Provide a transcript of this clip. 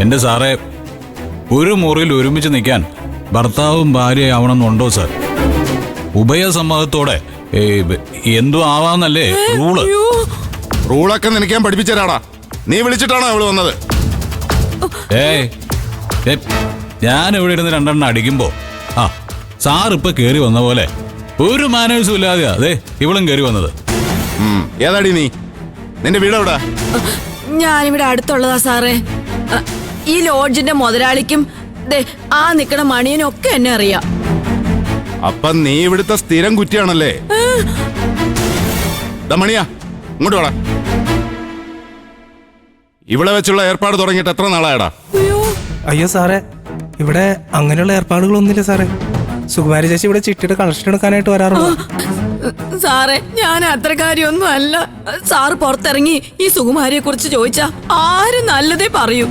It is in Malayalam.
എന്റെ സാറേ, ഒരു മുറിയിൽ ഒരുമിച്ച് നിൽക്കാൻ ഭർത്താവും ഭാര്യയാവണമെന്നുണ്ടോ സാർ? ഉഭയസമ്മതത്തോടെ എന്തോ ആവാന്നല്ലേ റൂള്? റൂളൊക്കെ നിനക്ക് ഞാൻ പഠിപ്പിച്ചു തരാടാ. നീ വിളിച്ചിട്ടാണോ അവള് വന്നത്? ഞാൻ ഇവിടെ ഇരുന്ന് രണ്ടെണ്ണം അടിക്കുമ്പോ സാർ ഇപ്പൊ കേറി വന്ന പോലെ ഒരു മാനേഴ്സും ഇല്ലാതെയാ അതെ ഇവളും കേറി വന്നത്. ഏതാടി നീ? നിന്റെ വീട് എവിടാ? ഞാനിവിടെ അടുത്തുള്ളതാ സാറേ. ഈ ലോഡ്ജിന്റെ മുതലാളിക്കും ആ നിക്കണ മണിയനൊക്കെ എന്നെ അറിയാം. അപ്പൊ നീ ഇവിടുത്തെ സ്ഥിരം കുറ്റിയാണല്ലേ? മണിയാ, ഇങ്ങോട്ട് വേടാ. ഇവിടെ വെച്ചുള്ള ഏർപ്പാട് തുടങ്ങിയിട്ട് എത്ര നാളായടാ? അയ്യോ സാറേ, ഇവിടെ അങ്ങനെയുള്ള ഏർപ്പാടുകളൊന്നുമില്ല സാറേ. സുകുമാരി ചേച്ചി ഇവിടെ ചിട്ടിയുടെ കളക്ഷൻ എടുക്കാനായിട്ട് വരാറുള്ളൂ. സാറേ, ഞാൻ അത്രക്കാരിയൊന്നും അല്ല. സാറ് പുറത്തിറങ്ങി ഈ സുകുമാരിയെ കുറിച്ച് ചോദിച്ചാ ആരും നല്ലതേ പറയൂ.